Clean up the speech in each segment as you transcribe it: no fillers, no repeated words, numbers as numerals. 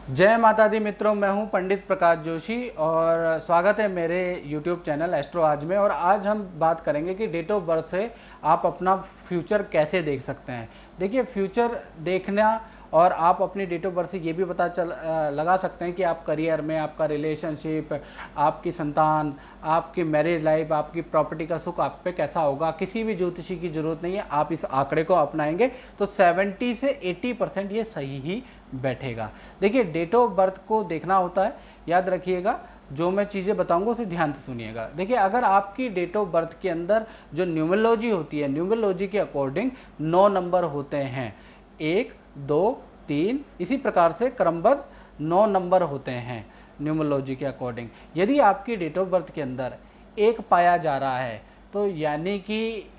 जय माता दी मित्रों, मैं हूं पंडित प्रकाश जोशी और स्वागत है मेरे YouTube चैनल एस्ट्रो आज में। और आज हम बात करेंगे कि डेट ऑफ बर्थ से आप अपना फ्यूचर कैसे देख सकते हैं। देखिए, फ्यूचर देखना और आप अपनी डेट ऑफ बर्थ से ये भी लगा सकते हैं कि आप करियर में, आपका रिलेशनशिप, आपकी संतान, आपकी मैरिज लाइफ, आपकी प्रॉपर्टी का सुख आप पे कैसा होगा। किसी भी ज्योतिषी की ज़रूरत नहीं है, आप इस आंकड़े को अपनाएंगे तो 70 से 80% ये सही ही बैठेगा। देखिए, डेट ऑफ बर्थ को देखना होता है, याद रखिएगा। जो मैं चीज़ें बताऊंगा उसे ध्यान से सुनिएगा। देखिए, अगर आपकी डेट ऑफ बर्थ के अंदर जो न्यूमरोलॉजी होती है, न्यूमरोलॉजी के अकॉर्डिंग 9 नंबर होते हैं, 1 2 3, इसी प्रकार से क्रमबद्ध 9 नंबर होते हैं न्यूमरोलॉजी के अकॉर्डिंग। यदि आपकी डेट ऑफ बर्थ के अंदर 1 पाया जा रहा है तो यानी कि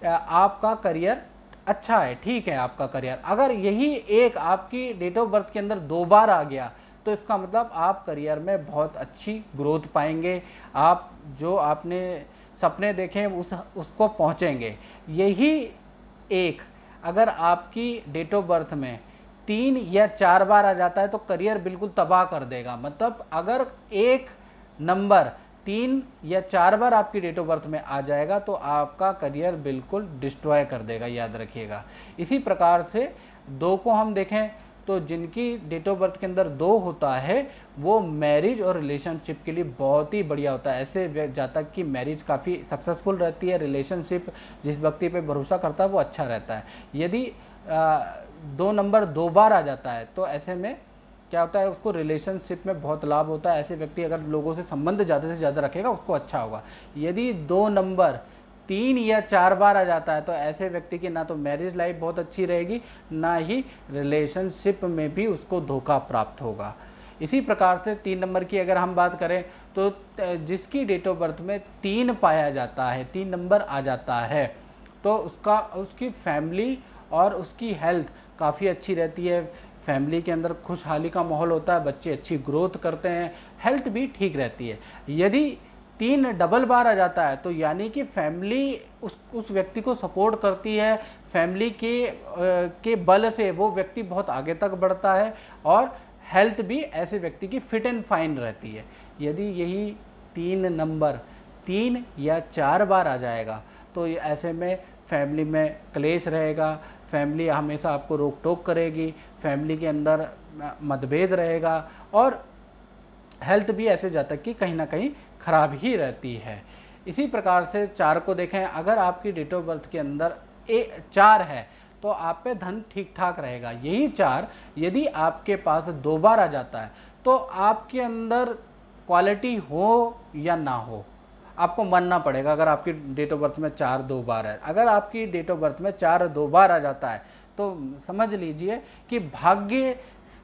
आपका करियर अच्छा है, ठीक है आपका करियर। अगर यही एक आपकी डेट ऑफ बर्थ के अंदर 2 बार आ गया तो इसका मतलब आप करियर में बहुत अच्छी ग्रोथ पाएंगे। आप जो आपने सपने देखे उसको पहुंचेंगे। यही एक अगर आपकी डेट ऑफ बर्थ में 3 या 4 बार आ जाता है तो करियर बिल्कुल तबाह कर देगा। मतलब अगर एक नंबर 3 या 4 बार आपकी डेट ऑफ बर्थ में आ जाएगा तो आपका करियर बिल्कुल डिस्ट्रॉय कर देगा, याद रखिएगा। इसी प्रकार से 2 को हम देखें तो जिनकी डेट ऑफ बर्थ के अंदर 2 होता है वो मैरिज और रिलेशनशिप के लिए बहुत ही बढ़िया होता है। ऐसे जातक की मैरिज काफ़ी सक्सेसफुल रहती है, रिलेशनशिप जिस व्यक्ति पे भरोसा करता है वो अच्छा रहता है। यदि 2 नंबर 2 बार आ जाता है तो ऐसे में क्या होता है, उसको रिलेशनशिप में बहुत लाभ होता है। ऐसे व्यक्ति अगर लोगों से संबंध ज़्यादा से ज़्यादा रखेगा उसको अच्छा होगा। यदि 2 नंबर 3 या 4 बार आ जाता है तो ऐसे व्यक्ति की ना तो मैरिज लाइफ बहुत अच्छी रहेगी, ना ही रिलेशनशिप में भी उसको धोखा प्राप्त होगा। इसी प्रकार से 3 नंबर की अगर हम बात करें तो जिसकी डेट ऑफ बर्थ में 3 पाया जाता है, 3 नंबर आ जाता है, तो उसकी फैमिली और उसकी हेल्थ काफ़ी अच्छी रहती है। फैमिली के अंदर खुशहाली का माहौल होता है, बच्चे अच्छी ग्रोथ करते हैं, हेल्थ भी ठीक रहती है। यदि 3 डबल बार आ जाता है तो यानी कि फैमिली उस व्यक्ति को सपोर्ट करती है, फैमिली के बल से वो व्यक्ति बहुत आगे तक बढ़ता है और हेल्थ भी ऐसे व्यक्ति की फिट एंड फाइन रहती है। यदि यही 3 नंबर 3 या 4 बार आ जाएगा तो ऐसे में फैमिली में क्लेश रहेगा, फैमिली हमेशा आपको रोक टोक करेगी, फैमिली के अंदर मतभेद रहेगा और हेल्थ भी ऐसे जातक की कहीं ना कहीं खराब ही रहती है। इसी प्रकार से 4 को देखें, अगर आपकी डेट ऑफ बर्थ के अंदर 4 है तो आप पे धन ठीक ठाक रहेगा। यही 4 यदि आपके पास 2 बार आ जाता है तो आपके अंदर क्वालिटी हो या ना हो आपको मानना पड़ेगा। अगर आपकी डेट ऑफ बर्थ में 4 2 बार है, अगर आपकी डेट ऑफ बर्थ में 4 2 बार आ जाता है तो समझ लीजिए कि भाग्य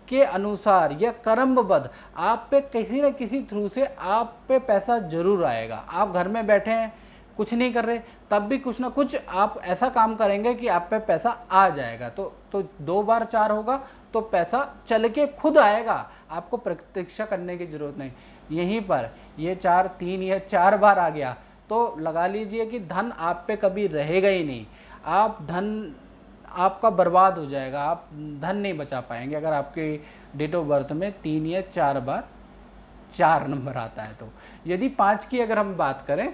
के अनुसार या कर्मबद्ध आप पे किसी न किसी थ्रू से आप पे पैसा जरूर आएगा। आप घर में बैठे हैं, कुछ नहीं कर रहे, तब भी कुछ ना कुछ आप ऐसा काम करेंगे कि आप पे पैसा आ जाएगा। तो 2 बार 4 होगा तो पैसा चल के खुद आएगा, आपको प्रतीक्षा करने की जरूरत नहीं। यहीं पर ये 4 3 या 4 बार आ गया तो लगा लीजिए कि धन आप पे कभी रहेगा ही नहीं। आपका बर्बाद हो जाएगा, आप धन नहीं बचा पाएंगे अगर आपके डेट ऑफ बर्थ में 3 या 4 बार 4 नंबर आता है। तो यदि 5 की अगर हम बात करें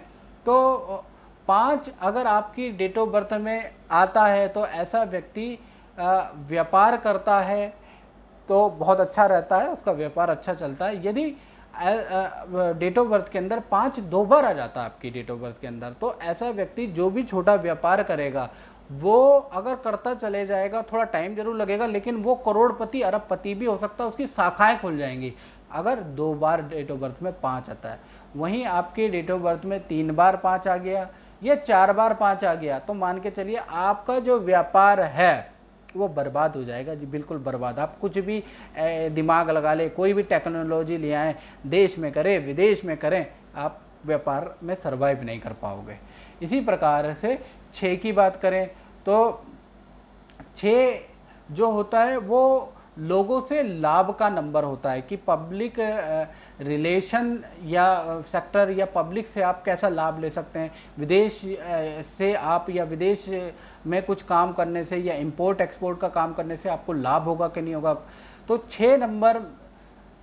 तो 5 अगर आपकी डेट ऑफ बर्थ में आता है तो ऐसा व्यक्ति व्यापार करता है तो बहुत अच्छा रहता है, उसका व्यापार अच्छा चलता है। यदि डेट ऑफ बर्थ के अंदर 5 2 बार आ जाता है आपकी डेट ऑफ बर्थ के अंदर तो ऐसा व्यक्ति जो भी छोटा व्यापार करेगा वो अगर करता चले जाएगा, थोड़ा टाइम जरूर लगेगा लेकिन वो करोड़पति अरबपति भी हो सकता है, उसकी शाखाएं खुल जाएंगी अगर 2 बार डेट ऑफ बर्थ में 5 आता है। वहीं आपके डेट ऑफ बर्थ में 3 बार 5 आ गया या 4 बार 5 आ गया तो मान के चलिए आपका जो व्यापार है वो बर्बाद हो जाएगा जी, बिल्कुल बर्बाद। आप कुछ भी दिमाग लगा ले, कोई भी टेक्नोलॉजी ले आएँ, देश में करें विदेश में करें, आप व्यापार में सर्वाइव नहीं कर पाओगे। इसी प्रकार से 6 की बात करें तो 6 जो होता है वो लोगों से लाभ का नंबर होता है कि पब्लिक रिलेशन या सेक्टर या पब्लिक से आप कैसा लाभ ले सकते हैं। विदेश से आप या विदेश में कुछ काम करने से या इंपोर्ट एक्सपोर्ट का काम करने से आपको लाभ होगा कि नहीं होगा। तो 6 नंबर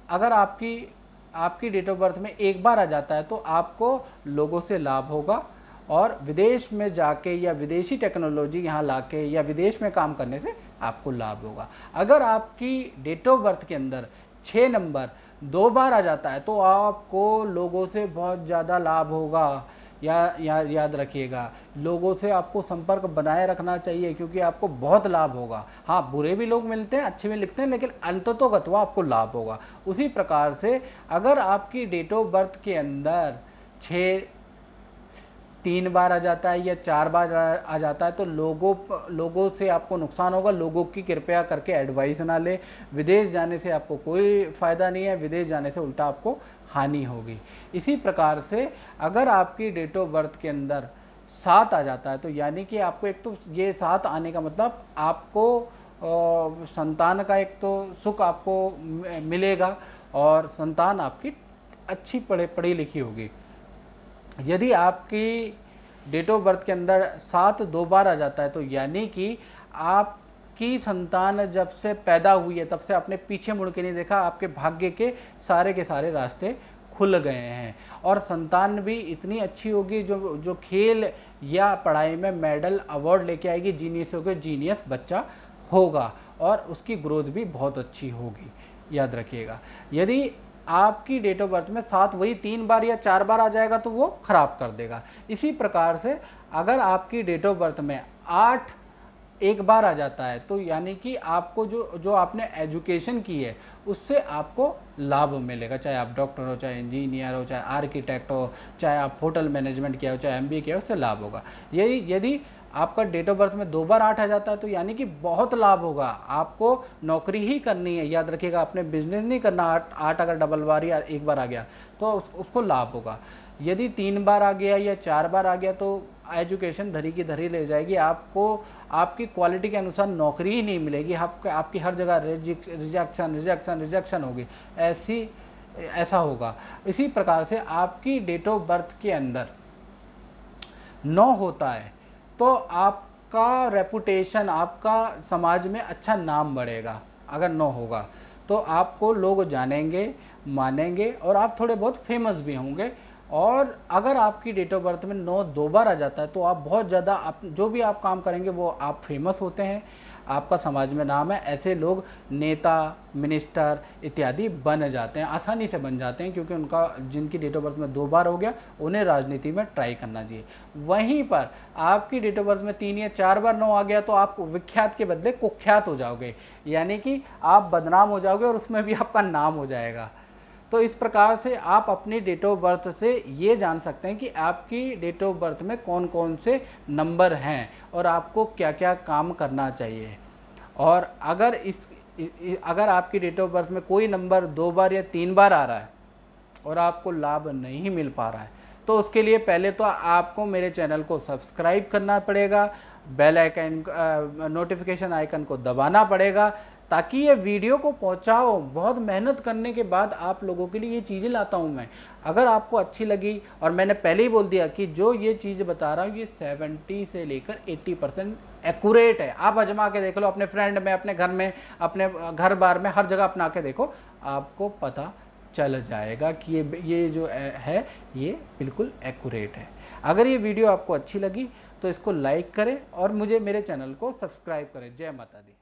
अगर आपकी डेट ऑफ बर्थ में एक बार आ जाता है तो आपको लोगों से लाभ होगा, और विदेश में जाके या विदेशी टेक्नोलॉजी यहाँ लाके या विदेश में काम करने से आपको लाभ होगा। अगर आपकी डेट ऑफ बर्थ के अंदर 6 नंबर 2 बार आ जाता है तो आपको लोगों से बहुत ज़्यादा लाभ होगा। याद रखिएगा, लोगों से आपको संपर्क बनाए रखना चाहिए, क्योंकि आपको बहुत लाभ होगा। हाँ, बुरे भी लोग मिलते हैं, अच्छे भी लिखते हैं, लेकिन अंततोगत्वा आपको लाभ होगा। उसी प्रकार से अगर आपकी डेट ऑफ बर्थ के अंदर 3 बार आ जाता है या 4 बार आ जाता है तो लोगों से आपको नुकसान होगा। लोगों की कृपया करके एडवाइस ना ले। विदेश जाने से आपको कोई फ़ायदा नहीं है, विदेश जाने से उल्टा आपको हानि होगी। इसी प्रकार से अगर आपकी डेट ऑफ बर्थ के अंदर 7 आ जाता है तो यानी कि आपको, एक तो ये 7 आने का मतलब आपको संतान का एक तो सुख आपको मिलेगा, और संतान आपकी अच्छी पढ़ी लिखी होगी। यदि आपकी डेट ऑफ बर्थ के अंदर 7 2 बार आ जाता है तो यानी कि आपकी संतान जब से पैदा हुई है तब से आपने पीछे मुड़ के नहीं देखा, आपके भाग्य के सारे रास्ते खुल गए हैं, और संतान भी इतनी अच्छी होगी जो खेल या पढ़ाई में मेडल अवार्ड लेके आएगी, जीनियस होकर जीनियस बच्चा होगा, और उसकी ग्रोथ भी बहुत अच्छी होगी। याद रखिएगा, यदि आपकी डेट ऑफ बर्थ में 7 वही 3 बार या 4 बार आ जाएगा तो वो खराब कर देगा। इसी प्रकार से अगर आपकी डेट ऑफ बर्थ में 8 एक बार आ जाता है तो यानी कि आपको जो आपने एजुकेशन की है उससे आपको लाभ मिलेगा, चाहे आप डॉक्टर हो, चाहे इंजीनियर हो, चाहे आर्किटेक्ट हो, चाहे आप होटल मैनेजमेंट किया हो, चाहे MBA किया हो, उससे लाभ होगा। यदि आपका डेट ऑफ बर्थ में 2 बार 8 आ जाता है तो यानी कि बहुत लाभ होगा। आपको नौकरी ही करनी है, याद रखिएगा, आपने बिजनेस नहीं करना। 8 अगर डबल बार या एक बार आ गया तो उसको लाभ होगा। यदि 3 बार आ गया या 4 बार आ गया तो एजुकेशन धरी की धरी ले जाएगी, आपको आपकी क्वालिटी के अनुसार नौकरी ही नहीं मिलेगी, आपकी हर जगह रिजेक्शन होगी, ऐसा होगा। इसी प्रकार से आपकी डेट ऑफ बर्थ के अंदर 9 होता है तो आपका रेपुटेशन, आपका समाज में अच्छा नाम बढ़ेगा। अगर 9 होगा तो आपको लोग जानेंगे, मानेंगे, और आप थोड़े बहुत फेमस भी होंगे। और अगर आपकी डेट ऑफ बर्थ में 9 2 बार आ जाता है तो आप बहुत ज़्यादा, जो भी आप काम करेंगे वो आप फेमस होते हैं, आपका समाज में नाम है। ऐसे लोग नेता, मिनिस्टर इत्यादि बन जाते हैं, आसानी से बन जाते हैं, क्योंकि जिनकी डेट ऑफ बर्थ में 2 बार हो गया उन्हें राजनीति में ट्राई करना चाहिए। वहीं पर आपकी डेट ऑफ बर्थ में 3 या 4 बार 9 आ गया तो आप विख्यात के बदले कुख्यात हो जाओगे, यानी कि आप बदनाम हो जाओगे और उसमें भी आपका नाम हो जाएगा। तो इस प्रकार से आप अपनी डेट ऑफ बर्थ से ये जान सकते हैं कि आपकी डेट ऑफ बर्थ में कौन कौन से नंबर हैं और आपको क्या क्या काम करना चाहिए। और अगर आपकी डेट ऑफ बर्थ में कोई नंबर 2 बार या 3 बार आ रहा है और आपको लाभ नहीं मिल पा रहा है तो उसके लिए पहले तो आपको मेरे चैनल को सब्सक्राइब करना पड़ेगा, बेल आइकन, नोटिफिकेशन आइकन को दबाना पड़ेगा, ताकि ये वीडियो को पहुंचाओ। बहुत मेहनत करने के बाद आप लोगों के लिए ये चीज़ें लाता हूं मैं। अगर आपको अच्छी लगी, और मैंने पहले ही बोल दिया कि जो ये चीज़ बता रहा हूँ ये 70 से लेकर 80% एक्यूरेट है। आप आजमा के देख लो, अपने फ्रेंड में, अपने घर में, अपने घर बार में, हर जगह अपना के देखो, आपको पता चल जाएगा कि ये जो है ये बिल्कुल एक्यूरेट है। अगर ये वीडियो आपको अच्छी लगी तो इसको लाइक करें और मेरे चैनल को सब्सक्राइब करें। जय माता दी।